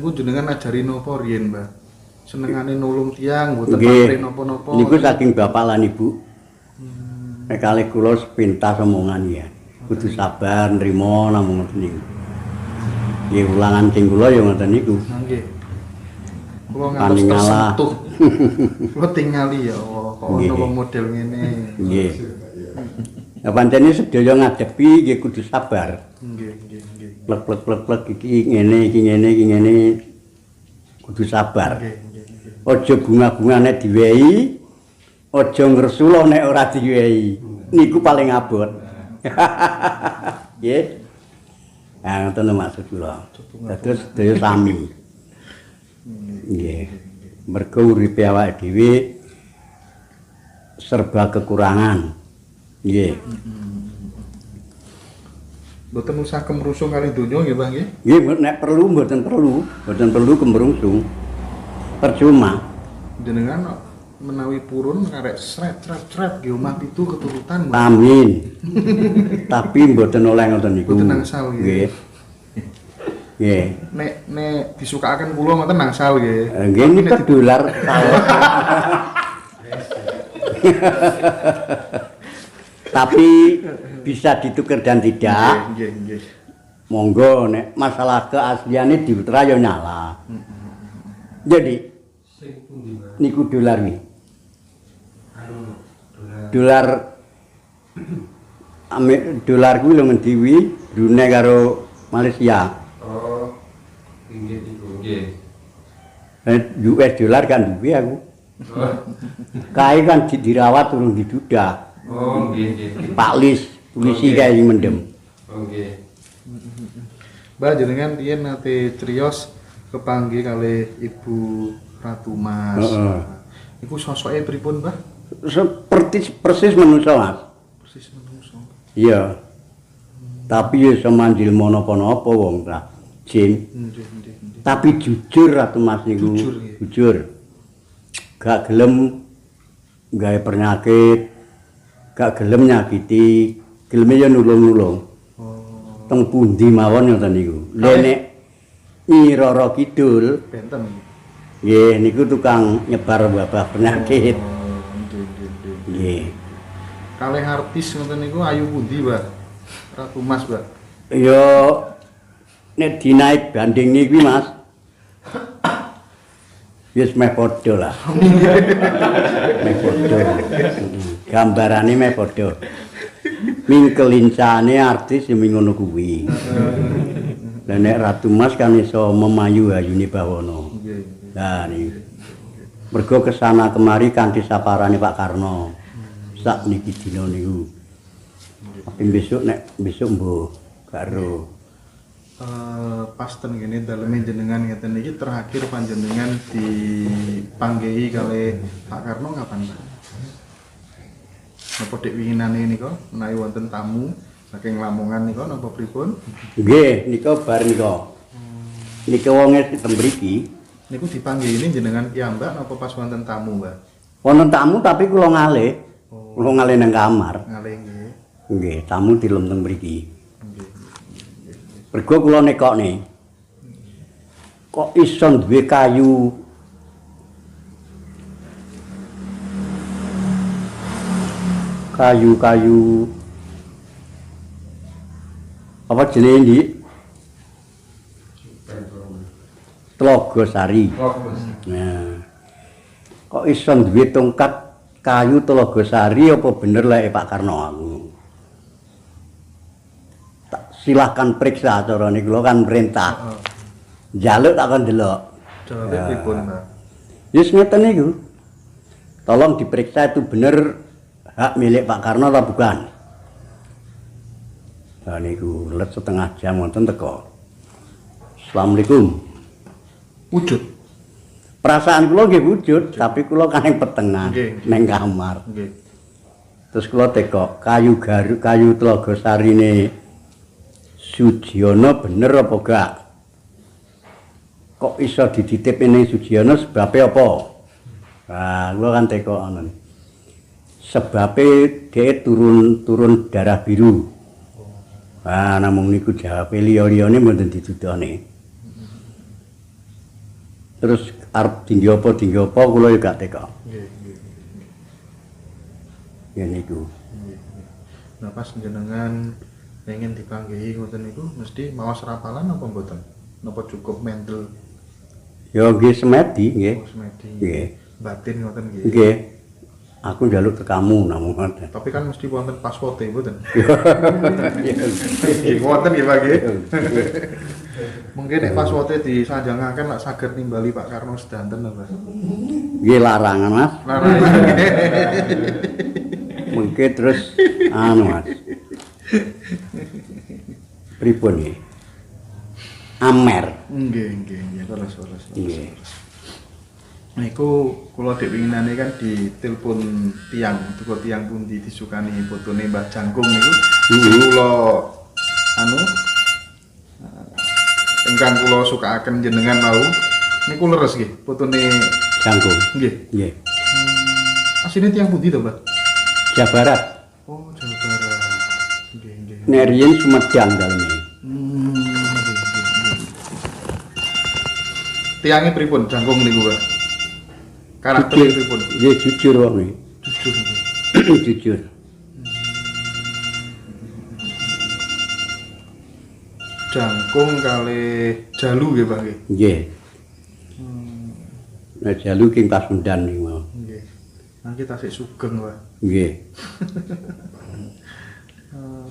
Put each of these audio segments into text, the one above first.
niku jenengan ajari napa riyen, Mbah? Senengane nulung tiyang, mboten pamrih napa-napa. Niku saking bapak lan ibu. Nek kalih kula sepintas omongan ya. Kudu sabar nrimo namung ngoten niku. Nggih ulangan sing kula ya ngoten niku. Nggih. Kula ngantos tersentuh. Kula tingali ya Allah, kok ono wong model ngene. Nggih. Ya pancene sedaya ngadepi nggih kudu sabar. Nggih, nggih, nggih. Plek iki ngene kudu sabar. Nggih, nggih, nggih. Aja bunga-bungane diwehi, aja ngresula nek ora diwehi. Niku paling abot. Nggih. Nah, ngoten maksud kula. Dados sedaya sami. Nggih. Mergo uripe awake dhewe serba kekurangan. Nggih. Mboten usah kemrusung kali donya nggih, Mbah nggih. Nggih, nek perlu mboten perlu kemrungsung. Percuma. Jenengan menawi purun karek sret nggih omah 7 keturutan. Amin. Tapi mboten oleh ngoten niku. Mboten nangsal nggih. Nggih. Nek disukakaken kula ngoten nangsal nggih. Nggih niku dolar. Tapi bisa ditukar dan tidak. Nggih, nggih. Monggo nek masalah keasliane diutra ya nyala. Jadi niku dolar nih. Dolar kuwi lho ngendi kuwi? Brunei karo Malaysia. Oh. Nggih niku nggih. US dolar kan duwe aku. Kae kan dirawat turun didudah. Oh, nggih. Pak Lis, polisi kae sing mendem. Oh, nggih. Mbah jenengan riyen nate criyos kepanggih kalih Ibu Ratu Mas. Heeh. Iku sosoke pripun, Mbah? Seperti persis manusa, Mas. Persis menungso. Iya. Tapi ya semanjil menapa-napa wong ta. Jin. Nggih, nggih, nggih. Tapi jujur Ratu Mas niku. Jujur, nggih. Jujur. Gak gelem gawe penyakit, gak gelem nyakiti, geleme ya nulung-nulung. Oh, Teng pundi mawon ngoten niku. Lha nek Nyi Roro Kidul, benten. nggih niku tukang nyebar wabah penyakit. Oh, nggih, nggih, nggih. Nggih. Kalih artis ngoten niku ayu pundi, Mbah? Ratu Mas, Mbah. Ya nek dinaik banding niki Mas. Wis meh padha lah. Meh padha. Gambarane meh padha. Mingkelincane artis ya ngono kuwi. Lah nek Ratu Mas kan iso memayu ayune bawana. Nggih. Lah niku. Mergo kesana kemari kanthi saparane Pak Karno. Sak niki dina niku. Tapi besok mbuh karo Pas ten gini daleme jenengan ngeten iki terakhir panjenengan dipanggihi kalih Pak Karno kapan, Pak? Napa dek winginane nika menawi wonten tamu saking Lamongan nika napa pripun? nggih nika bar nika. Nika wonge teng mriki. Niku dipanggihi jenengan piyambak napa pas wonten tamu, Mbak? Wonten tamu tapi kula ngalih. Kula ngalih nang kamar. Ngalih nggih. Nggih, tamu dilem teng mriki. Nggih. Mergo kula nekokne. Kok iso duwe kayu apa jenenge ndi? Tlaga Sari. Nah. Kok iso duwe tongkat kayu Tlaga Sari apa bener lek Pak Karno aku? Tak silahkan periksa cara niku lho kan perintah. Njaluk tak kon delok. Jawabe pripun, Mbak? Yes ngeten niku. Tolong diperiksa itu bener hak milik Pak Karno atau bukan? Nah niku let setengah jam wonten teko. Assalamualaikum. Wujud. Perasaan kula nggih wujud, tapi kula kan ning petengah, Nggih. ning kamar. Nggih. Terus kula teko kayu Tlaga Sarine Sujiono bener apa gak? Kok iso dititip ning Sujiono sebabe apa? Nah, kula kan teko ngono. Sebabe dhek turun darah biru. Nah, namung niku jawabe liya-liyane mboten didudone. Terus arep tinggi apa kula ya gak teka. Nggih, nggih. Ya niku. Nah pas jenengan pengen dipanggihi ngoten niku mesti maos rapalan apa mboten? Napa cukup mental Ya nggih semedi nggih. semedi Nggih. batin ngoten nggih. Nggih. Aku njaluk ke kamu namung ngoten. Tapi kan mesti wonten password mboten? Nggih, wonten nggih Pak nggih. Mungkin nek password disanjangaken lak saged nimbali Pak Karno sedanten lho Pak. Nggih larangan Mas. Mungkin terus anu Mas. Pripun nggih? Amer. Nggih, terus. Nggih. Nah, iku kula dek winginane kan ditelepon tiang, tuku tiang pundi disukani fotone Mbah Jangkung niku. Kula anu ingkang kula sukaaken jenengan mau niku leres nggih fotone Jangkung. nggih. Nggih. Asline tiang pundi to, Mbah? Jawa Barat. Oh, Jawa Barat. Nggih. Nek riyen Sumedang daleme. Nggih. Tiange pripun Jangkung niku, Mbah? Karakter pripun? Nggih jujur wong iki. Jujur nggih. Jujur. Jangkung kali Jalu nggih, Pak nggih. Nggih. Nah jalu king Pasundan niku mau. Nggih. Nangki tasik sugeng, Pak. Nggih.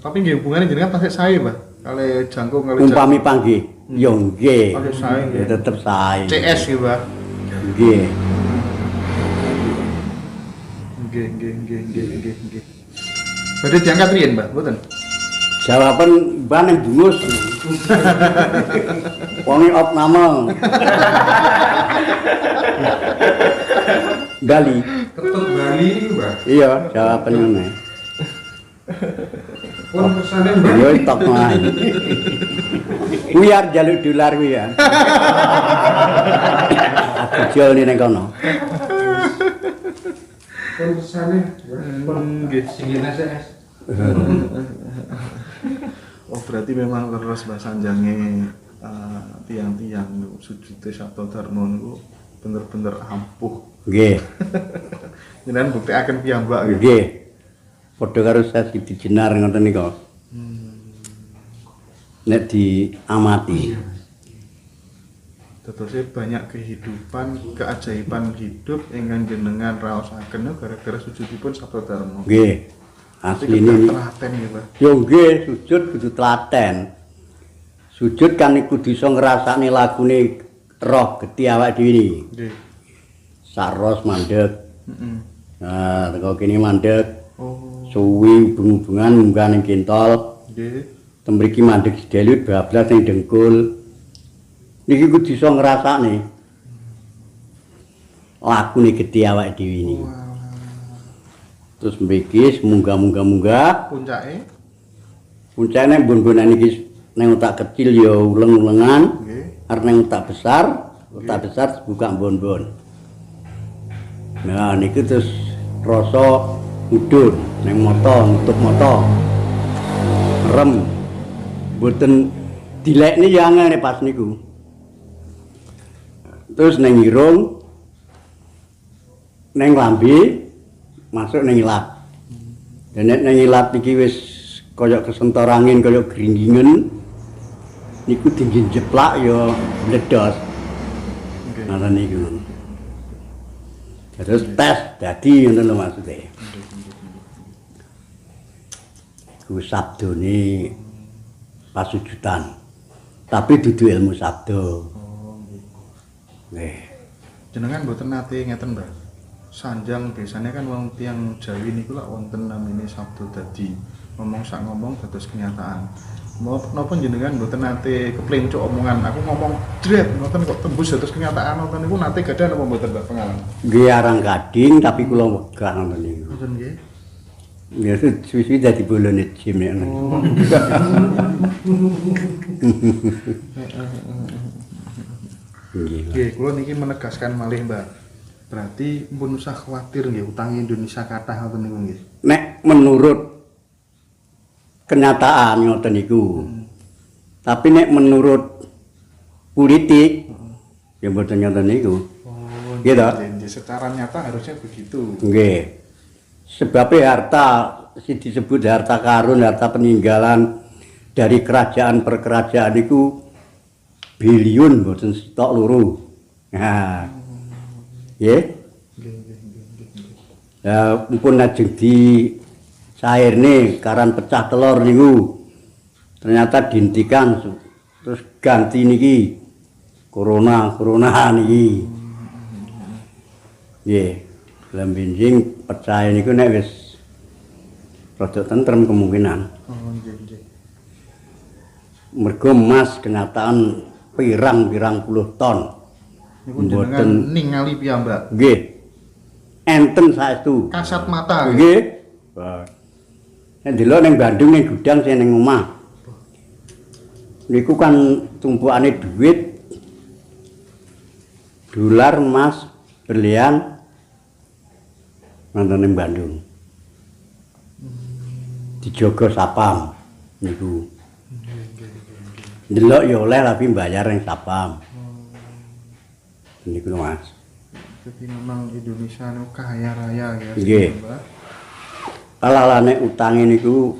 Tapi nggih hubungane jenengan tasik sae, Pak. Kali Jangkung kali Umpami panggih, ya nggih. Tasik sae Ya nggih. tetep sae. CS nggih, Pak. Nggih. Nggih. Badhe diangkat riyen, Mbak, mboten? Jawaban ban yang bungus. Wonge op nama. Bali. Ketut Bali niku, Mbah. Iya, jawaban ngene. Pun pesane Mbah. Yo tok wae. Kuwi arep njaluk dolar kuwi ya. Aku jual ning kono. Pun pesane Nggih. sing SS. Oh, berarti memang leres Mbak sanjange tiang-tiang sujute Sabto Dharma niku bener-bener ampuh. Nggih. Jenengan buktekaken piyambak nggih. Nggih. Padha karo Sasi Jenar ngoten nika. Nek diamati. Tetese banyak kehidupan, keajaiban hidup ingkang jenengan raosaken gara-gara sujudipun Sabto Dharma. Nggih. Asline telaten nggih, Pak. yo nggih sujud kudu telaten. Sujud kan iku kudu iso ngrasakne lagune roh gedhe awake dhewe iki. Nggih. Saros mandeg. Heeh. Nah, teko kene mandeg. Oh, Suwi hubung-hubungan munggah ning kentol. nggih. Temriki mandeg sedelut bablas ning dengkul. Niki kudu iso ngrasakne lagune gedhe awake dhewe iki. Terus mriki munggah-munggah Puncake puncaknya bon-bonan iki nang otak kecil ya uleng-ulengan, nggih. arep nang otak besar buka bon-bon. Nah niku terus rasa mudhun nang mata, nutup mata. Rem. Mboten dilekne ya angel pas niku. Terus nang irung nang lambe masuk nang ilat. Dan nek nang ilat iki wis kaya kesentor angin kaya gringgingen niku tinggi jeplak ya meledos. Nggih. Ngoten niku. Terus tes dadi ngoten lho maksude. Ku sabdone pasujudan. Tapi dudu ilmu sabda. Oh, nggih. Nggih. Jenengan mboten nate ngeten, Mbak. Sanjang biasanya kan wong tiang Jawi niku lak wonten namine sabda dadi. Ngomong sak ngomong dados kenyataan. Napa jenengan mboten nate keplencuk omongan. Aku ngomong dret ngoten kok tembus dados kenyataan ngoten niku nate gadah napa mboten, Mbak, pengalaman? Nggih arang kading tapi kula wegah ngoten niku. Ngoten nggih. Ya suwi-suwi dadi bolone jim nek. Nggih. Nggih, kula niki menegaskan malih, Mbak. Berarti mpun usah khawatir nggih utang Indonesia kathah ngoten niku nggih. Nek menurut kenyataan ngoten niku. Tapi nek menurut politik Ya mboten ngoten niku. Oh, Gitu. secara nyata harusnya begitu. Nggih. Sebabnya harta si disebut harta karun, harta peninggalan dari kerajaan per kerajaan itu biliun mboten sitok loro. Nah. Nggih. Ya mumpun lajeng di sairne karan pecah telur niku. Ternyata dihentikan terus ganti niki corona niki. Nggih. Dalam benjing percaya niku nek wis rada tentrem kemungkinan. Oh, nggih. Mergo emas kenyataan pirang-pirang puluh ton. Niku jenengan ningali piyambak. Nggih. Enten saestu. Kasat mata. Nggih. Nek delok ning Bandung ning gudang sing ning omah. Niku kan tumpukane duit dolar, emas, berlian nonton ning Bandung. Dijogo sapam niku. Delok ya oleh tapi bayar ning sapam. Niku Mas. Jadi memang Indonesia itu kaya raya ya. Nggih. Alalane utange niku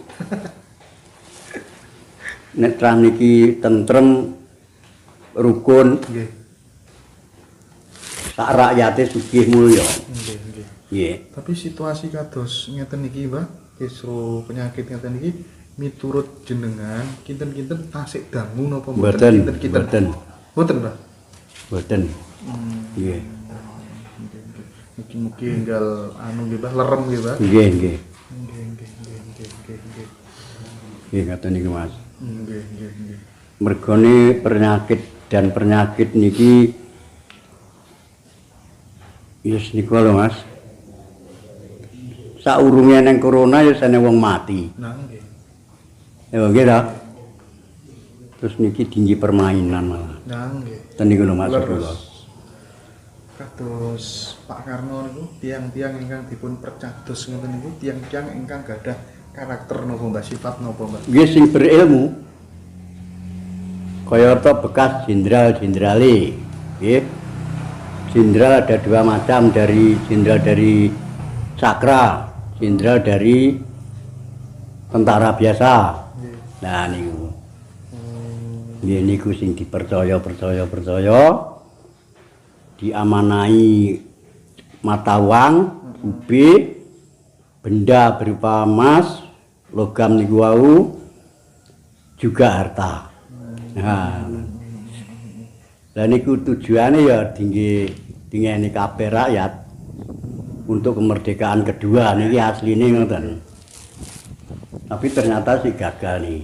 nek tran niki tentrem rukun Nggih. sak rakyate sugih mulya. Nggih. Nggih. Tapi situasi kados ngeten iki, Mbak, kisru penyakit ngeten iki miturut jenengan kinten-kinten tasik dangu napa Mboten, kinten-kinten? mboten. Mboten, Mbak. Boten. Nggih. Mugi-mugi enggal anu nggih, Mbak, lerem nggih, Mbak. Nggih, nggih. Nggih. Nggih ngoten niku Mas. Nggih. Mergone penyakit niki yes niku lho Mas. Saurunge neng corona ya sene wong mati. Nah, nggih. Ya nggih ta. Terus niki tinggi permainan malah. Nah, nggih. Ten niku lho Mas. Leres. Kados Pak Karno niku tiang-tiang ingkang dipun percados ngoten niku tiang-tiang ingkang gadah karakter napa Mbak, sifat napa Mbak? Nggih sing berilmu. Kayata bekas jenderal-jenderale. Nggih. Jenderal ada dua macam, dari jenderal dari Sakra, jenderal dari tentara biasa. Nah niku. Nggih niku sing dipercaya diamanai mata uang, ubi, benda berupa emas, logam niku wau, juga harta. Nah, lah niku tujuannya ya dingeni kabeh rakyat untuk kemerdekaan kedua niki asline ngoten. Tapi ternyata sih gagal nih.